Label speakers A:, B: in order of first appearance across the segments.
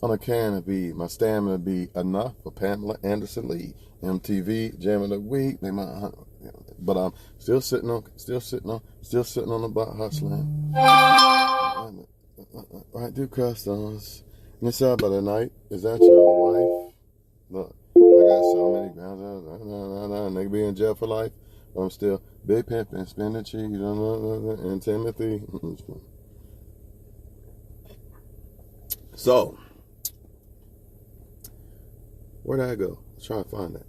A: on a can of bead. My stamina be enough for Pamela Anderson Lee. MTV Jam of the Week. But I'm still sitting on the butt hustling. Right through customs. Miss out by the night. Is that your wife? Look, I got so many grounds. Nigga be in jail for life. But I'm still big pimpin', spinning cheese, and Timothy. So, where'd I go? Let's try to find that.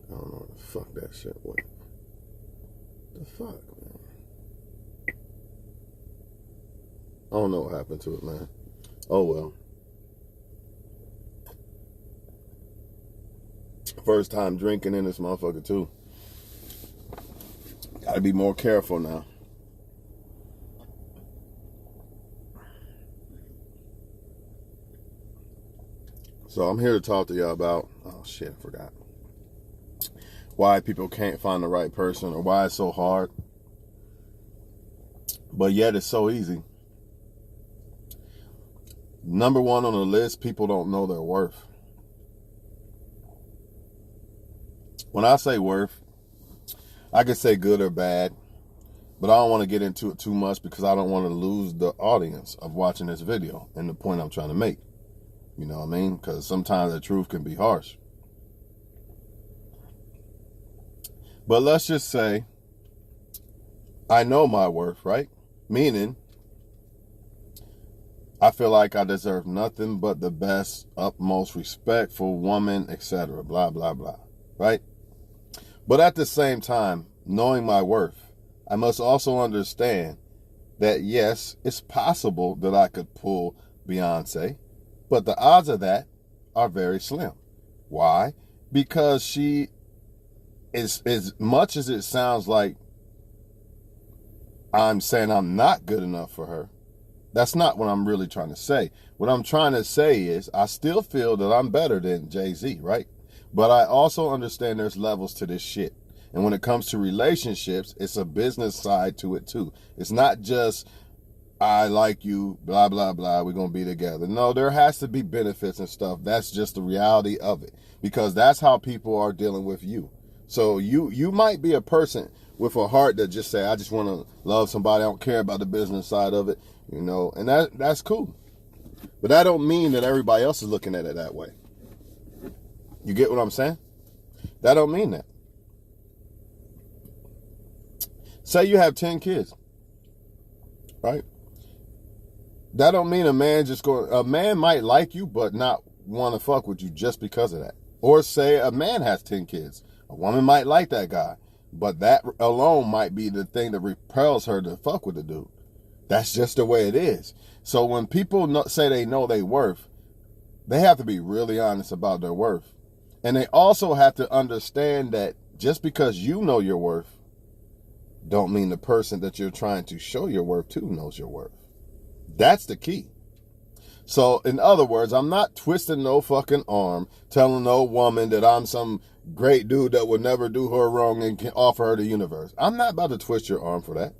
A: I don't know where the fuck that shit went. The fuck, man? I don't know what happened to it, man. Oh well. First time drinking in this motherfucker too. Gotta be more careful now. So I'm here to talk to y'all about, oh shit, I forgot. Why people can't find the right person, or why it's so hard. But yet it's so easy. Number one on the list, people don't know their worth. When I say worth, I could say good or bad, but I don't want to get into it too much because I don't want to lose the audience of watching this video and the point I'm trying to make. You know what I mean? Because sometimes the truth can be harsh. But let's just say I know my worth, right? Meaning, I feel like I deserve nothing but the best, utmost respectful woman, etc. Blah, blah, blah. Right? But at the same time, knowing my worth, I must also understand that yes, it's possible that I could pull Beyonce, but the odds of that are very slim. Why? Because she is, as much as it sounds like I'm saying I'm not good enough for her, that's not what I'm really trying to say. What I'm trying to say is I still feel that I'm better than Jay-Z, right? But I also understand there's levels to this shit. And when it comes to relationships, it's a business side to it too. It's not just, I like you, blah, blah, blah, we're going to be together. No, there has to be benefits and stuff. That's just the reality of it. Because that's how people are dealing with you. So you might be a person with a heart that just say, I just want to love somebody. I don't care about the business side of it, you know, and that's cool. But that don't mean that everybody else is looking at it that way. You get what I'm saying? That don't mean that. Say you have 10 kids, right? That don't mean a man might like you, but not want to fuck with you just because of that. Or say a man has 10 kids. A woman might like that guy, but that alone might be the thing that repels her to fuck with the dude. That's just the way it is. So when people say they know their worth, they have to be really honest about their worth. And they also have to understand that just because you know your worth, don't mean the person that you're trying to show your worth to knows your worth. That's the key. So, in other words, I'm not twisting no fucking arm, telling no woman that I'm some great dude that would never do her wrong and can offer her the universe. I'm not about to twist your arm for that.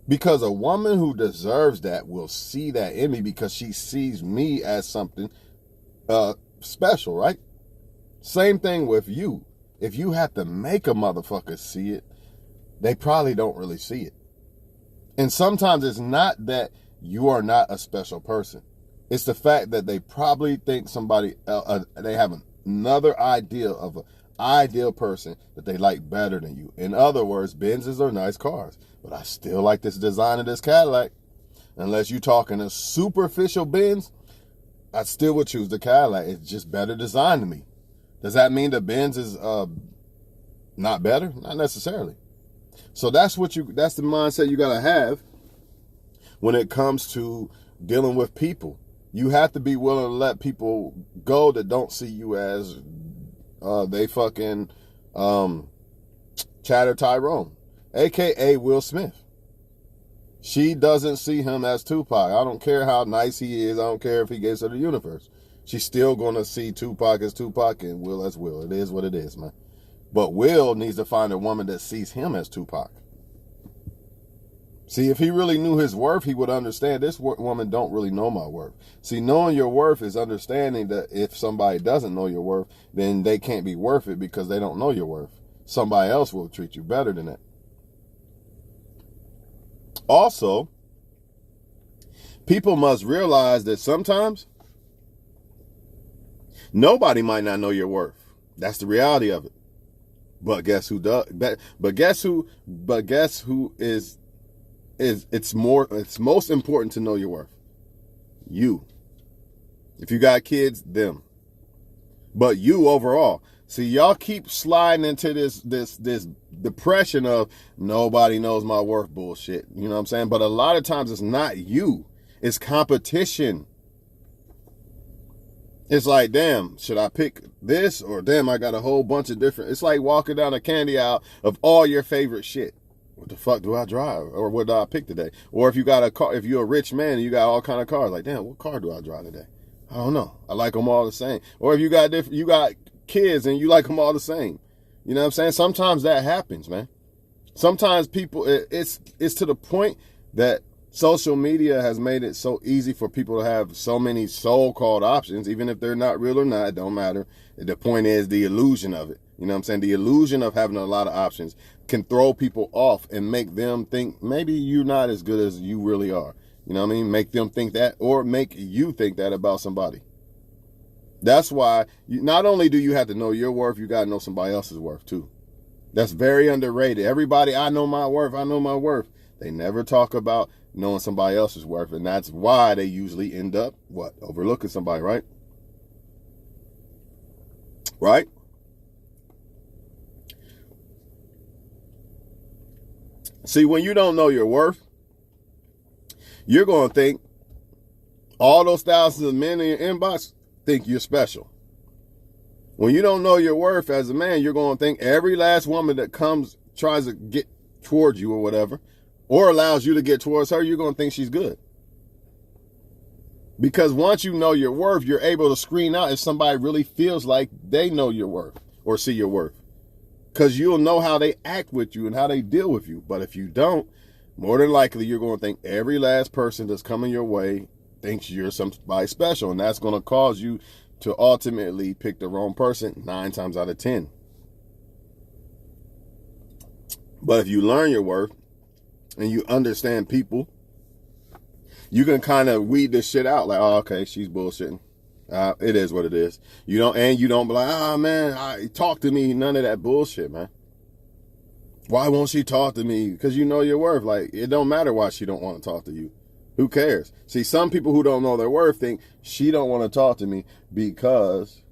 A: Because a woman who deserves that will see that in me because she sees me as something special, right? Same thing with you. If you have to make a motherfucker see it, they probably don't really see it. And sometimes it's not that you are not a special person. It's the fact that they probably think somebody else, they have another idea of an ideal person that they like better than you. In other words, Benzes are nice cars, but I still like this design of this Cadillac. Unless you're talking a superficial Benz, I still would choose the Cadillac. It's just better designed to me. Does that mean the Benz is not better? Not necessarily. So that's the mindset you gotta have when it comes to dealing with people. You have to be willing to let people go that don't see you as they fucking Chatter Tyrone, aka Will Smith. She doesn't see him as Tupac. I don't care how nice he is. I don't care if he gets her the universe. She's still gonna see Tupac as Tupac and Will as Will. It is what it is, man. But Will needs to find a woman that sees him as Tupac. See, if he really knew his worth, he would understand this woman don't really know my worth. See, knowing your worth is understanding that if somebody doesn't know your worth, then they can't be worth it because they don't know your worth. Somebody else will treat you better than that. Also, people must realize that sometimes nobody might not know your worth. That's the reality of it. But guess who does? But guess who is it's most important to know your worth. You. If you got kids, them. But you overall. See, y'all keep sliding into this depression of nobody knows my worth bullshit. You know what I'm saying? But a lot of times it's not you. It's competition. It's like, damn, should I pick this? Or damn, I got a whole bunch of different. It's like walking down a candy aisle of all your favorite shit. What the fuck do I drive? Or what do I pick today? Or if you got a car, if you're a rich man and you got all kind of cars, like, damn, what car do I drive today? I don't know. I like them all the same. Or if you got kids and you like them all the same. You know what I'm saying? Sometimes that happens, man. Sometimes people, it's to the point that social media has made it so easy for people to have so many so-called options, even if they're not real or not, it don't matter. The point is the illusion of it. You know what I'm saying? The illusion of having a lot of options can throw people off and make them think maybe you're not as good as you really are. You know what I mean? Make them think that, or make you think that about somebody. That's why not only do you have to know your worth, you got to know somebody else's worth too. That's very underrated. Everybody, I know my worth. I know my worth. They never talk about knowing somebody else's worth. And that's why they usually end up, what? Overlooking somebody, right? Right? See, when you don't know your worth, you're going to think all those thousands of men in your inbox think you're special. When you don't know your worth as a man, you're going to think every last woman that tries to get towards you or whatever, or allows you to get towards her, you're going to think she's good. Because once you know your worth, you're able to screen out if somebody really feels like they know your worth or see your worth. Because you'll know how they act with you and how they deal with you. But if you don't, more than likely, you're going to think every last person that's coming your way thinks you're somebody special. And that's going to cause you to ultimately pick the wrong person 9 times out of 10. But if you learn your worth and you understand people, you can kind of weed this shit out. Like, oh, okay, she's bullshitting. It is what it is. You don't be like, oh man, talk to me. None of that bullshit, man. Why won't she talk to me? Because you know your worth. Like, it don't matter why she don't want to talk to you. Who cares? See, some people who don't know their worth think she don't want to talk to me because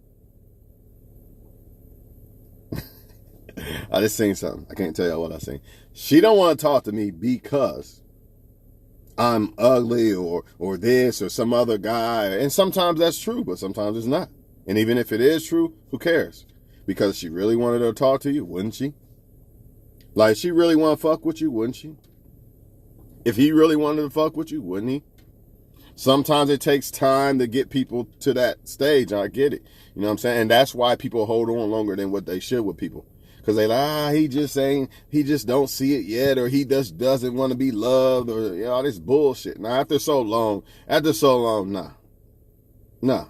A: I just seen something. I can't tell you what I seen. She don't want to talk to me because I'm ugly or this or some other guy. And sometimes that's true, but sometimes it's not. And even if it is true, who cares? Because she really wanted to talk to you, wouldn't she? Like, she really want to fuck with you, wouldn't she? If he really wanted to fuck with you, wouldn't he? Sometimes it takes time to get people to that stage. I get it. You know what I'm saying? And that's why people hold on longer than what they should with people. Because they like, he just don't see it yet, or he just doesn't want to be loved, or all this bullshit. Now, after so long, nah.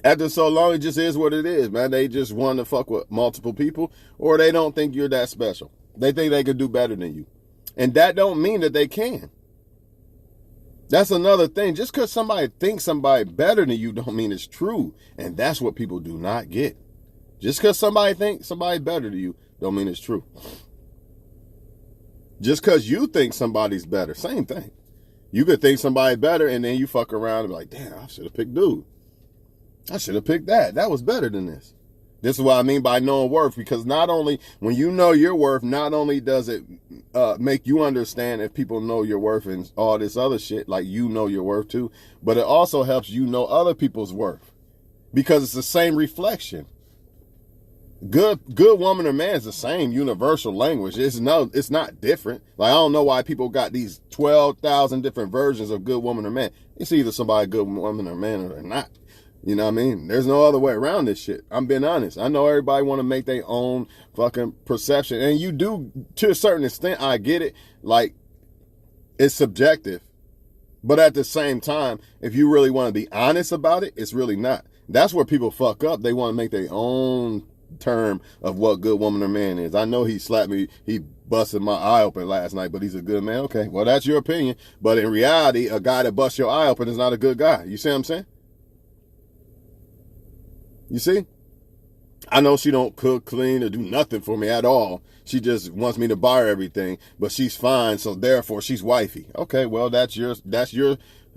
A: After so long, it just is what it is, man. They just want to fuck with multiple people, or they don't think you're that special. They think they could do better than you. And that don't mean that they can. That's another thing. Just because somebody thinks somebody better than you don't mean it's true. And that's what people do not get. Just because somebody thinks somebody better than you don't mean it's true. Just because you think somebody's better, same thing. You could think somebody better and then you fuck around and be like, damn, I should have picked dude. I should have picked that. That was better than this. This is what I mean by knowing worth, because not only, when you know your worth, not only does it make you understand if people know your worth and all this other shit, like you know your worth too, but it also helps you know other people's worth, because it's the same reflection. Good woman or man is the same universal language. It's not different. Like, I don't know why people got these 12,000 different versions of good woman or man. It's either somebody good woman or man or not. You know what I mean? There's no other way around this shit. I'm being honest. I know everybody want to make their own fucking perception. And you do, to a certain extent, I get it. Like, it's subjective. But at the same time, if you really want to be honest about it, it's really not. That's where people fuck up. They want to make their own term of what good woman or man is. I know he slapped me. He busted my eye open last night, but he's a good man. Okay, well, that's your opinion. But in reality, a guy that busts your eye open is not a good guy. You see what I'm saying? You see? I know she don't cook, clean, or do nothing for me at all. She just wants me to buy her everything, but she's fine, so therefore she's wifey. Okay, well, that's your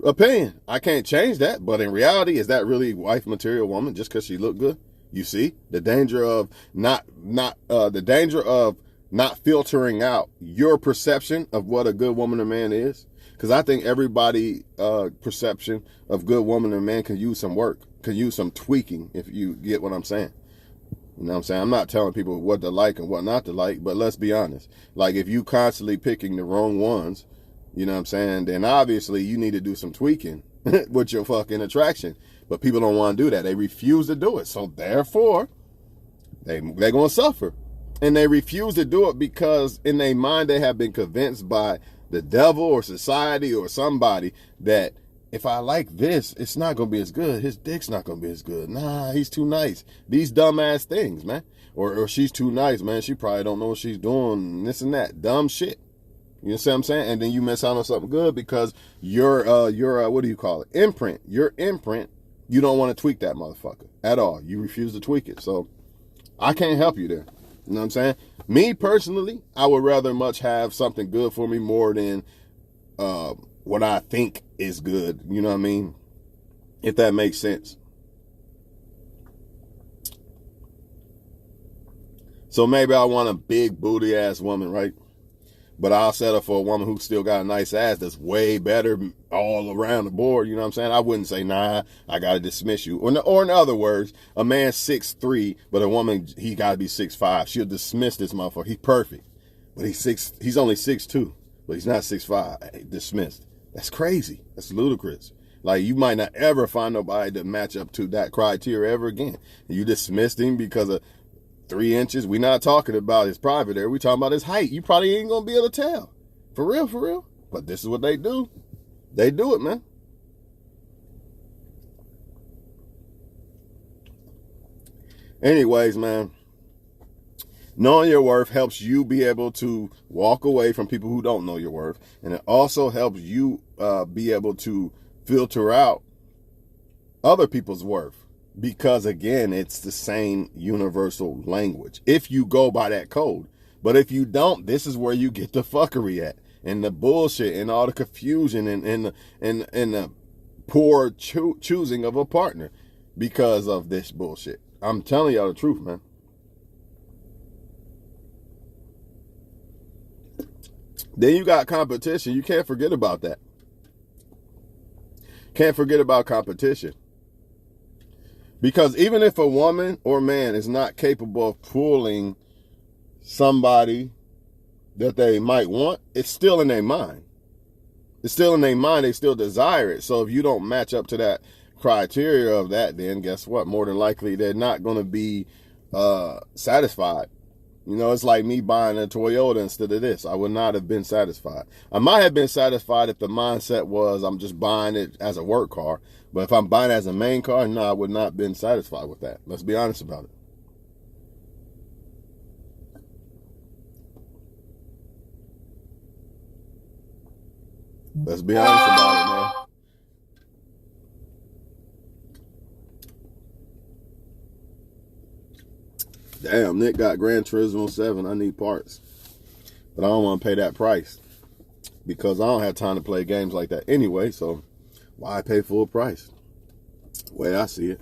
A: opinion. I can't change that, but in reality, is that really wife material woman just because she look good? You see? The danger of not filtering out your perception of what a good woman or man is. Because I think everybody perception of good woman or man can use some work, can use some tweaking, if you get what I'm saying. You know what I'm saying? I'm not telling people what to like and what not to like, but let's be honest. Like, if you constantly picking the wrong ones, you know what I'm saying, then obviously you need to do some tweaking with your fucking attraction. But people don't want to do that. They refuse to do it. So therefore, they're going to suffer. And they refuse to do it because in their mind they have been convinced by the devil or society or somebody that if I like this, it's not going to be as good. His dick's not going to be as good. Nah, he's too nice. These dumbass things, man. Or she's too nice, man. She probably don't know what she's doing. This and that. Dumb shit. You know what I'm saying? And then you miss out on something good because your what do you call it? Imprint. Your imprint, you don't want to tweak that motherfucker at all. You refuse to tweak it. So I can't help you there. You know what I'm saying? Me personally, I would rather much have something good for me more than what I think is good. You know what I mean? If that makes sense. So maybe I want a big booty ass woman, right? But I'll settle for a woman who still got a nice ass that's way better all around the board. You know what I'm saying? I wouldn't say, nah, I got to dismiss you. Or in other words, a man 6'3", but a woman, he got to be 6'5". She'll dismiss this motherfucker. He's perfect. But he's only 6'2", but he's not 6'5". Dismissed. That's crazy. That's ludicrous. Like, you might not ever find nobody to match up to that criteria ever again. You dismissed him because of 3 inches. We're not talking about his private area. We're talking about his height. You probably ain't going to be able to tell. For real, for real. But this is what they do. They do it, man. Anyways, man. Knowing your worth helps you be able to walk away from people who don't know your worth. And it also helps you be able to filter out other people's worth. Because, again, it's the same universal language. If you go by that code. But if you don't, this is where you get the fuckery at. And the bullshit and all the confusion and the poor choosing of a partner. Because of this bullshit. I'm telling y'all the truth, man. Then you got competition. You can't forget about that. Can't forget about competition. Because even if a woman or man is not capable of pulling somebody that they might want, it's still in their mind. It's still in their mind. They still desire it. So if you don't match up to that criteria of that, then guess what? More than likely, they're not going to be satisfied. You know, it's like me buying a Toyota instead of this. I would not have been satisfied. I might have been satisfied if the mindset was I'm just buying it as a work car. But if I'm buying it as a main car, no, I would not have been satisfied with that. Let's be honest about it. Let's be honest about it, man. Damn, Nick got Gran Turismo 7. I need parts. But I don't want to pay that price. Because I don't have time to play games like that anyway. So why pay full price? The way I see it.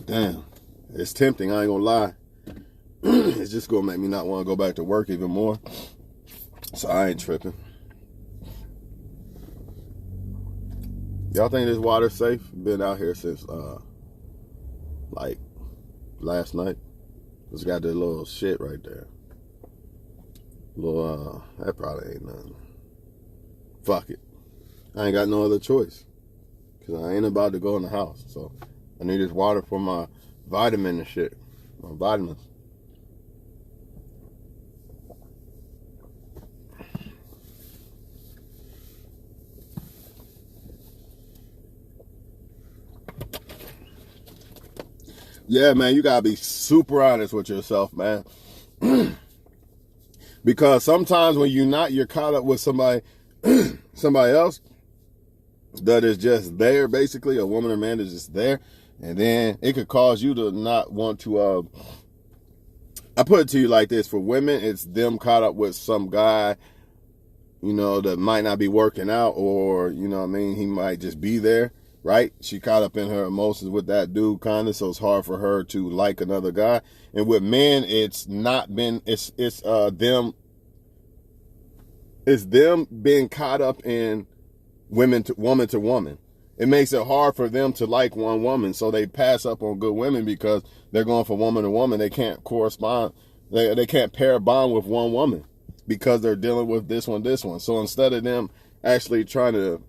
A: Damn. It's tempting. I ain't going to lie. It's just going to make me not want to go back to work even more. So I ain't tripping. Y'all think this water's safe? Been out here since, like, last night. It's got that little shit right there. Little, that probably ain't nothing. Fuck it. I ain't got no other choice. Because I ain't about to go in the house. So, I need this water for my vitamin and shit. My vitamins. Yeah, man, you gotta be super honest with yourself, man. Because sometimes when you're caught up with somebody else that is just there, basically, a woman or man is just there, and then it could cause you to not want to, I put it to you like this, for women, it's them caught up with some guy, that might not be working out, or, he might just be there, right? She caught up in her emotions with that dude, kind of, so it's hard for her to like another guy. And with men, it's them being caught up in woman to woman. It makes it hard for them to like one woman, so they pass up on good women because they're going for woman to woman. They can't correspond. They can't pair a bond with one woman because they're dealing with this one. So instead of them actually trying to,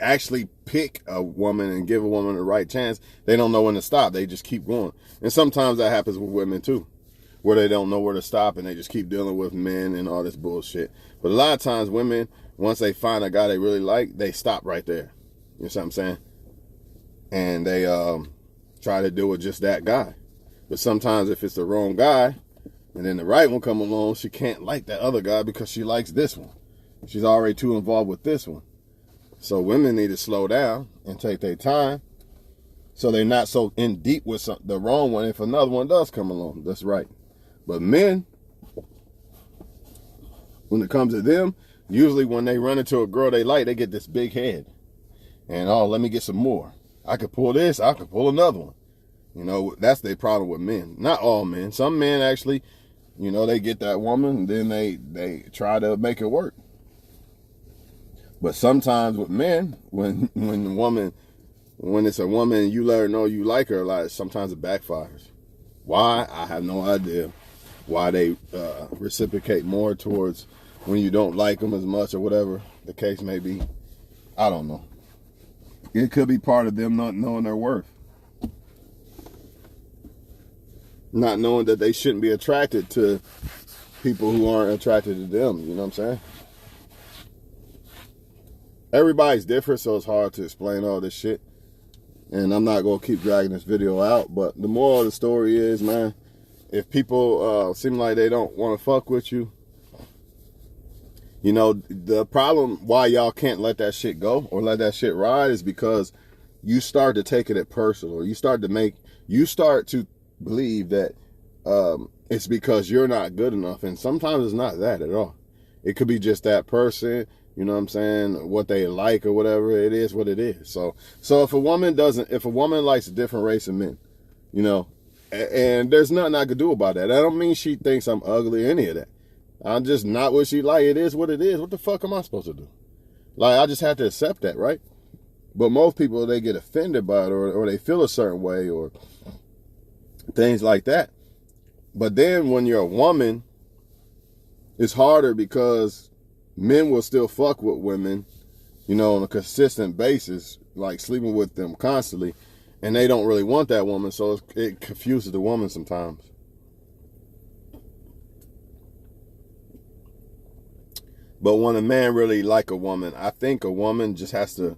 A: actually pick a woman and give a woman the right chance, they don't know when to stop. They just keep going. And sometimes that happens with women too, where they don't know where to stop and they just keep dealing with men and all this bullshit. But a lot of times women, once they find a guy they really like, they stop right there. You know what I'm saying? And they try to deal with just that guy. But sometimes if it's the wrong guy and then the right one come along, she can't like that other guy because she likes this one. She's already too involved with this one. So women need to slow down and take their time so they're not so in deep with the wrong one if another one does come along. That's right. But men, when it comes to them, usually when they run into a girl they like, they get this big head. And, let me get some more. I could pull this, I could pull another one. That's their problem with men. Not all men. Some men actually, they get that woman and then they try to make it work. But sometimes with men, when it's a woman and you let her know you like her a lot, sometimes it backfires. Why? I have no idea. Why they reciprocate more towards when you don't like them as much or whatever the case may be. I don't know. It could be part of them not knowing their worth. Not knowing that they shouldn't be attracted to people who aren't attracted to them. You know what I'm saying? Everybody's different, so it's hard to explain all this shit. And I'm not going to keep dragging this video out. But the moral of the story is, man, if people seem like they don't want to fuck with you, the problem why y'all can't let that shit go or let that shit ride is because you start to take it personal. You start to believe that it's because you're not good enough. And sometimes it's not that at all. It could be just that person. You know what I'm saying? What they like or whatever, it is what it is. So if a woman likes a different race of men, and there's nothing I could do about that. I don't mean she thinks I'm ugly or any of that. I'm just not what she like. It is what it is. What the fuck am I supposed to do? I just have to accept that, right? But most people, they get offended by it or they feel a certain way or things like that. But then when you're a woman, it's harder because men will still fuck with women, on a consistent basis, like sleeping with them constantly, and they don't really want that woman, so it confuses the woman sometimes. But when a man really like a woman, I think a woman just has to,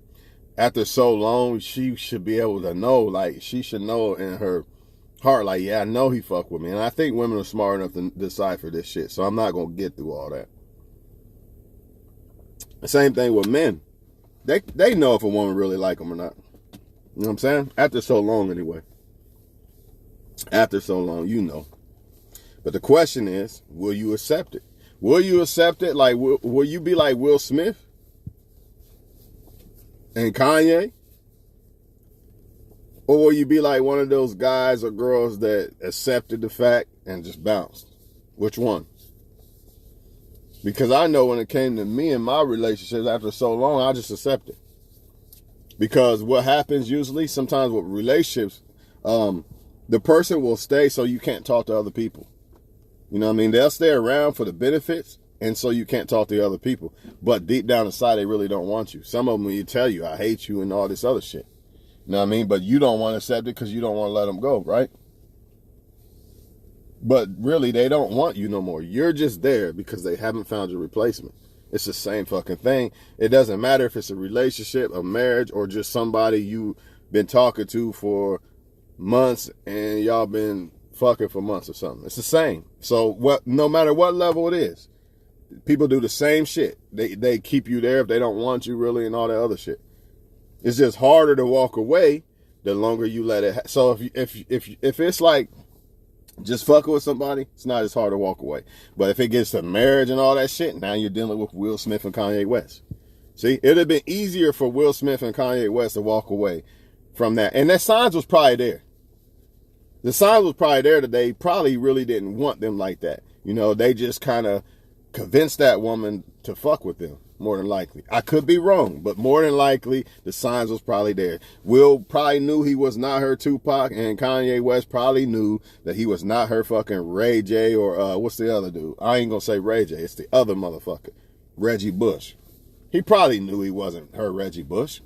A: after so long, she should be able to know, she should know in her heart, yeah, I know he fuck with me. And I think women are smart enough to decipher this shit, so I'm not going to get through all that. The same thing with men. They know if a woman really like them or not. You know what I'm saying? After so long, anyway. After so long, But the question is, will you accept it? Will you accept it? Will you be like Will Smith and Kanye? Or will you be like one of those guys or girls that accepted the fact and just bounced? Which one? Because I know when it came to me and my relationships, after so long, I just accept it. Because what happens usually, sometimes with relationships, the person will stay so you can't talk to other people. You know what I mean? They'll stay around for the benefits, and so you can't talk to other people. But deep down inside, they really don't want you. Some of them will tell you, I hate you and all this other shit. You know what I mean? But you don't want to accept it because you don't want to let them go, right? But really, they don't want you no more. You're just there because they haven't found your replacement. It's the same fucking thing. It doesn't matter if it's a relationship, a marriage, or just somebody you been talking to for months and y'all been fucking for months or something. It's the same. So no matter what level it is, people do the same shit. They keep you there if they don't want you really and all that other shit. It's just harder to walk away the longer you let it. So if it's like just fucking with somebody, it's not as hard to walk away. But if it gets to marriage and all that shit, now you're dealing with Will Smith and Kanye West. See, it'd have been easier for Will Smith and Kanye West to walk away from that. And that signs was probably there. The signs was probably there that they probably really didn't want them like that. You know, they just kind of convinced that woman to fuck with them, more than likely. I could be wrong, but more than likely, the signs was probably there. Will probably knew he was not her Tupac, and Kanye West probably knew that he was not her fucking Ray J, or what's the other dude? I ain't gonna say Ray J, it's the other motherfucker, Reggie Bush. He probably knew he wasn't her Reggie Bush,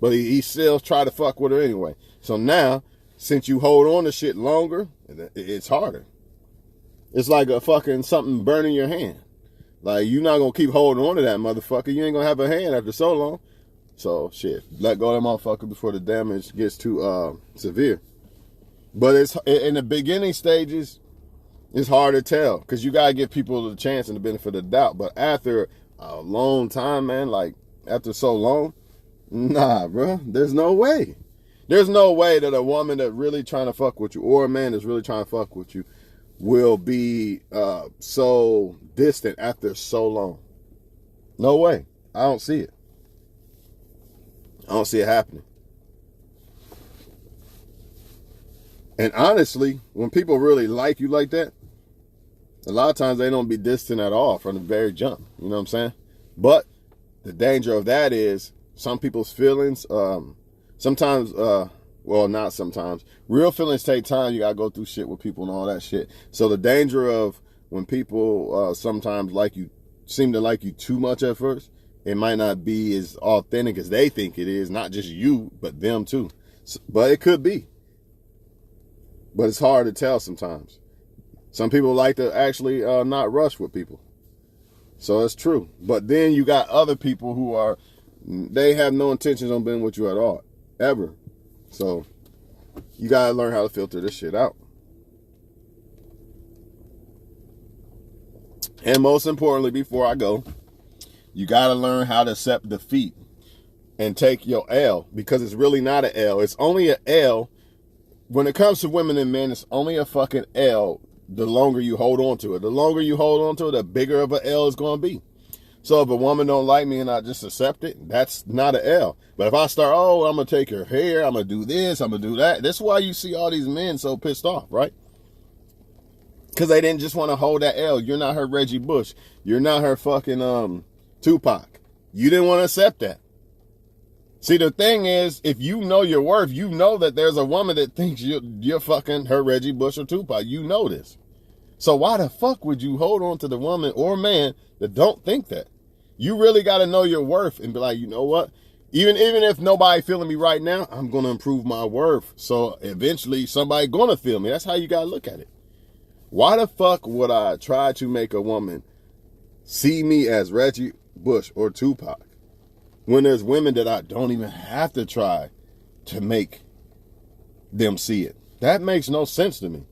A: but he still tried to fuck with her anyway. So now, since you hold on to shit longer, it's harder. It's like a fucking something burning your hand. Like, you're not going to keep holding on to that motherfucker. You ain't going to have a hand after so long. So, shit. Let go of that motherfucker before the damage gets too severe. But it's in the beginning stages, it's hard to tell. Because you got to give people the chance and the benefit of the doubt. But after a long time, man, like, after so long, nah, bro. There's no way. There's no way that a woman that really trying to fuck with you, or a man that's really trying to fuck with you, will be so distant after so long. No way. I don't see it. I don't see it happening. And honestly, when people really like you like that, a lot of times they don't be distant at all from the very jump. You know what I'm saying? But the danger of that is some people's feelings, sometimes, well, not sometimes. Real feelings take time. You got to go through shit with people and all that shit. So the danger of when people sometimes like you, seem to like you too much at first, it might not be as authentic as they think it is. Not just you, but them too. So, but it could be. But it's hard to tell sometimes. Some people like to actually not rush with people. So it's true. But then you got other people who they have no intentions on being with you at all. Ever. So you gotta learn how to filter this shit out. And most importantly, before I go, you gotta learn how to accept defeat and take your L, because it's really not an L. It's only an L. When it comes to women and men, it's only a fucking L the longer you hold on to it. The longer you hold on to it, the bigger of an L it's gonna be. So if a woman don't like me and I just accept it, that's not an L. But if I start, I'm going to take her hair, I'm going to do this, I'm going to do that. That's why you see all these men so pissed off, right? Because they didn't just want to hold that L. You're not her Reggie Bush. You're not her fucking Tupac. You didn't want to accept that. See, the thing is, if you know your worth, you know that there's a woman that thinks you're fucking her Reggie Bush or Tupac. You know this. So why the fuck would you hold on to the woman or man that don't think that? You really got to know your worth and be like, you know what? Even if nobody feeling me right now, I'm going to improve my worth. So eventually somebody going to feel me. That's how you got to look at it. Why the fuck would I try to make a woman see me as Reggie Bush or Tupac when there's women that I don't even have to try to make them see it? That makes no sense to me.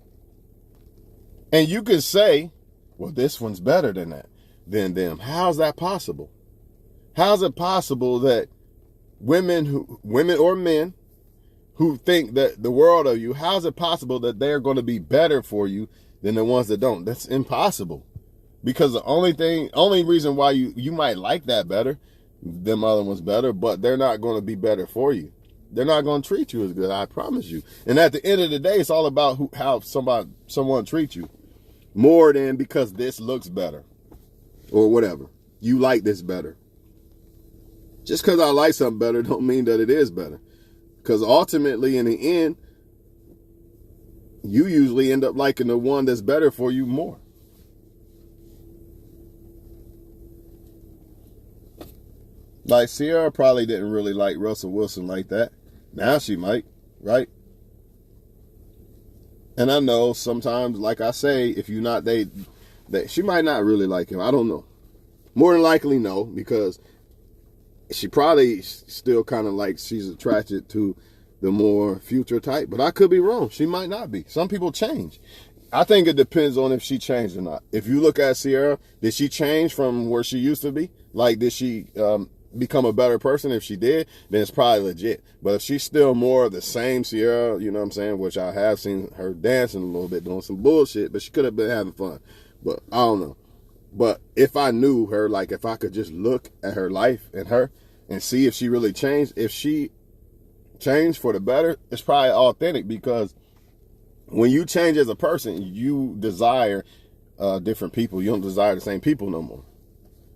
A: And you could say, well, this one's better than them. How's that possible? How's it possible that women or men who think that the world of you, how's it possible that they're going to be better for you than the ones that don't? That's impossible. Because the only reason why you might like that better, them other ones better, but they're not going to be better for you. They're not going to treat you as good, I promise you. And at the end of the day, it's all about how someone treats you. More than because this looks better or whatever. You like this better. Just because I like something better don't mean that it is better. Because ultimately, in the end, you usually end up liking the one that's better for you more. Like, Sierra probably didn't really like Russell Wilson like that. Now she might, right? And I know sometimes, like I say, if you're not that she might not really like him. I don't know. More than likely, no, because she probably still kind of like she's attracted to the more future type. But I could be wrong. She might not be. Some people change. I think it depends on if she changed or not. If you look at Ciara, did she change from where she used to be? Like, did she become a better person? If she did, then it's probably legit. But if she's still more of the same Ciara, you know what I'm saying, which I have seen her dancing a little bit, doing some bullshit, but she could have been having fun. But I don't know. But if I knew her, like if I could just look at her life and her and see if she really changed, if she changed for the better, it's probably authentic, because when you change as a person, you desire different people. You don't desire the same people no more.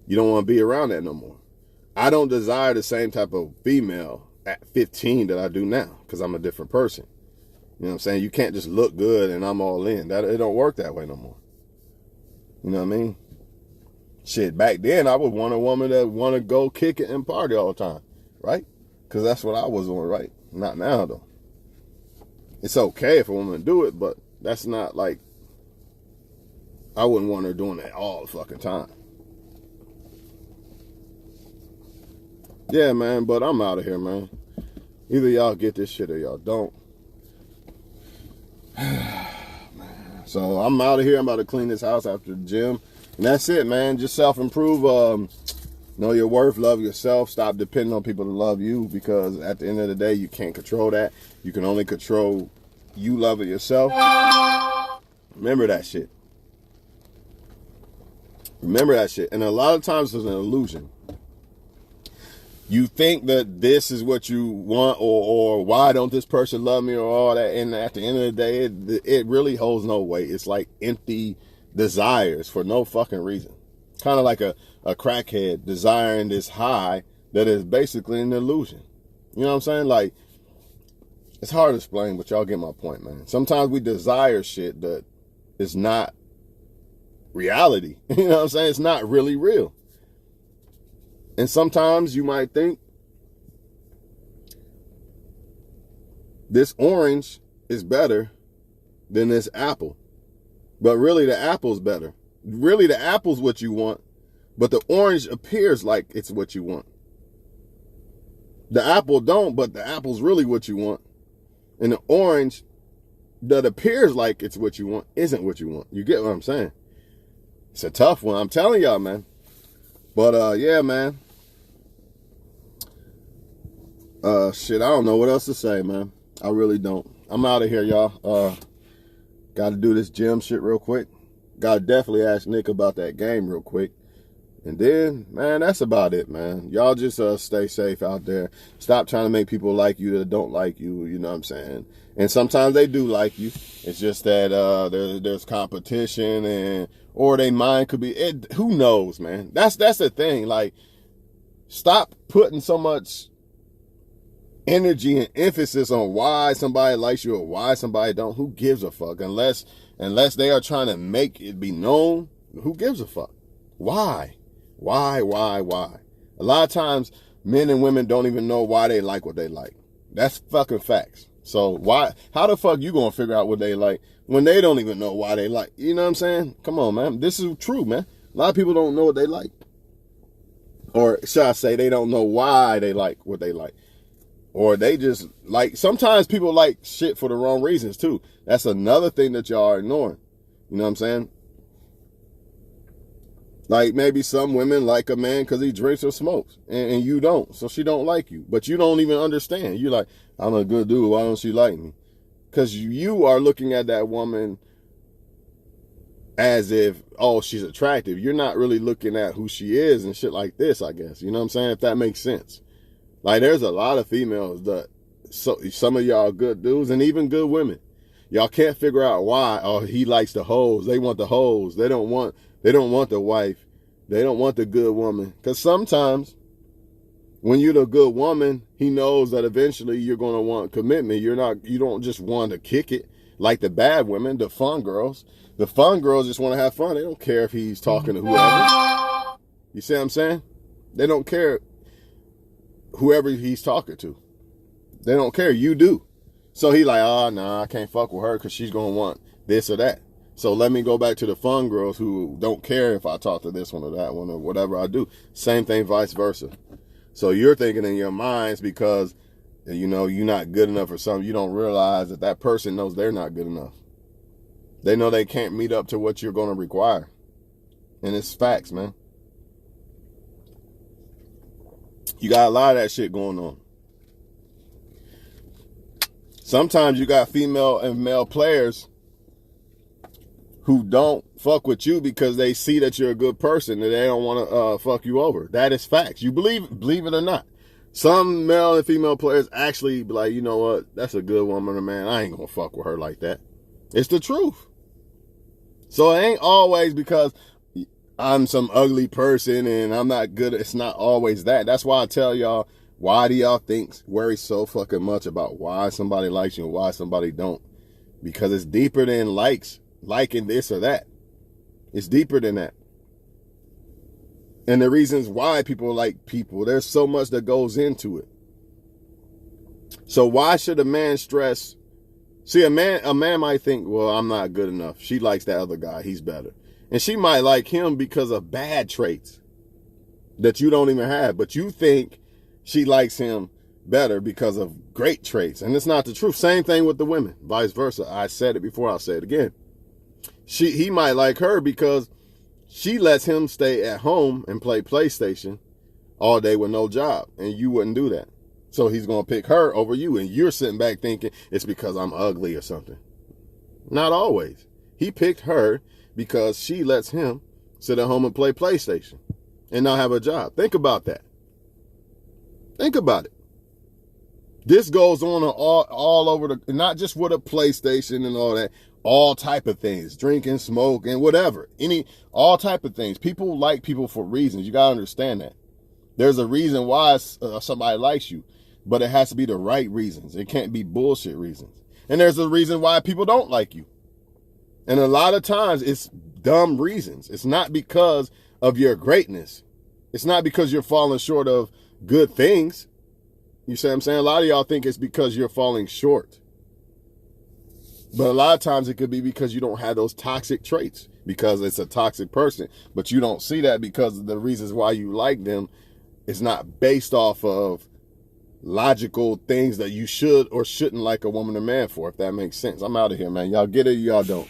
A: You don't want to be around that no more. I don't desire the same type of female at 15 that I do now, because I'm a different person. You know what I'm saying? You can't just look good and I'm all in. It don't work that way no more. You know what I mean? Shit, back then I would want a woman that want to go kick it and party all the time, right? Because that's what I was on, right? Not now, though. It's okay if a woman do it, but that's not like, I wouldn't want her doing that all the fucking time. Yeah, man, but I'm out of here, man. Either y'all get this shit or y'all don't. So I'm out of here. I'm about to clean this house after the gym. And that's it, man. Just self-improve. Know your worth. Love yourself. Stop depending on people to love you, because at the end of the day, you can't control that. You can only control you loving yourself. Remember that shit. Remember that shit. And a lot of times it's an illusion. You think that this is what you want, or why don't this person love me, or all that. And at the end of the day, it really holds no weight. It's like empty desires for no fucking reason. Kind of like a crackhead desiring this high that is basically an illusion. You know what I'm saying? Like, it's hard to explain, but y'all get my point, man. Sometimes we desire shit that is not reality. You know what I'm saying? It's not really real. And sometimes you might think this orange is better than this apple. But really the apple's better. Really the apple's what you want, but the orange appears like it's what you want. The apple don't, but the apple's really what you want. And the orange that appears like it's what you want isn't what you want. You get what I'm saying? It's a tough one. I'm telling y'all, man. But yeah, man. Shit, I don't know what else to say, man. I really don't. I'm out of here, y'all. Got to do this gym shit real quick. Got to definitely ask Nick about that game real quick. And then, man, that's about it, man. Y'all just stay safe out there. Stop trying to make people like you that don't like you, you know what I'm saying? And sometimes they do like you. It's just that there's competition, or they mind could be, who knows, man? That's the thing. Like, stop putting so much energy and emphasis on why somebody likes you or why somebody don't. Who gives a fuck? Unless they are trying to make it be known, who gives a fuck? Why? Why? A lot of times, men and women don't even know why they like what they like. That's fucking facts. So how the fuck you gonna figure out what they like when they don't even know why they like? You know what I'm saying? Come on, man. This is true, man. A lot of people don't know what they like. Or should I say they don't know why they like what they like. Or they just like, sometimes people like shit for the wrong reasons too. That's another thing that y'all are ignoring. You know what I'm saying? Like maybe some women like a man because he drinks or smokes and you don't. So she don't like you. But you don't even understand. You're like, I'm a good dude. Why don't she like me? Because you are looking at that woman as if, oh, she's attractive. You're not really looking at who she is and shit like this, I guess. You know what I'm saying? If that makes sense. Like, there's a lot of females that, some of y'all good dudes and even good women. Y'all can't figure out why, oh, he likes the hoes. They want the hoes. They don't want the wife. They don't want the good woman. Because sometimes when you're the good woman, he knows that eventually you're going to want commitment. You don't just want to kick it like the bad women, the fun girls. The fun girls just want to have fun. They don't care if he's talking to whoever. You see what I'm saying? They don't care whoever he's talking to. They don't care. You do. So he like, oh, nah, I can't fuck with her because she's going to want this or that. So let me go back to the fun girls who don't care if I talk to this one or that one or whatever I do. Same thing, vice versa. So you're thinking in your minds because, you know, you're not good enough or something. You don't realize that that person knows they're not good enough. They know they can't meet up to what you're going to require. And it's facts, man. You got a lot of that shit going on. Sometimes you got female and male players who don't fuck with you because they see that you're a good person and they don't want to fuck you over. That is facts. You believe it or not. Some male and female players actually be like, you know what? That's a good woman or man. I ain't going to fuck with her like that. It's the truth. So it ain't always because I'm some ugly person and I'm not good. It's not always that. That's why I tell y'all, why do y'all worry so fucking much about why somebody likes you and why somebody don't? Because it's deeper than liking this or that. It's deeper than that. And the reasons why people like people, there's so much that goes into it. So why should a man stress? See, a man might think, well, I'm not good enough. She likes that other guy. He's better. And she might like him because of bad traits that you don't even have. But you think she likes him better because of great traits. And it's not the truth. Same thing with the women. Vice versa. I said it before. I'll say it again. He might like her because she lets him stay at home and play PlayStation all day with no job. And you wouldn't do that. So he's going to pick her over you. And you're sitting back thinking it's because I'm ugly or something. Not always. He picked her because she lets him sit at home and play PlayStation and not have a job. Think about that. Think about it. This goes on all over not just with a PlayStation and all that, all type of things, drinking, smoke, and whatever, all type of things. People like people for reasons. You got to understand that. There's a reason why somebody likes you, but it has to be the right reasons. It can't be bullshit reasons. And there's a reason why people don't like you. And a lot of times it's dumb reasons. It's not because of your greatness. It's not because you're falling short of good things. You see what I'm saying? A lot of y'all think it's because you're falling short. But a lot of times it could be because you don't have those toxic traits, because it's a toxic person. But you don't see that because the reasons why you like them is not based off of logical things that you should or shouldn't like a woman or man for, if that makes sense. I'm out of here, man. Y'all get it or y'all don't.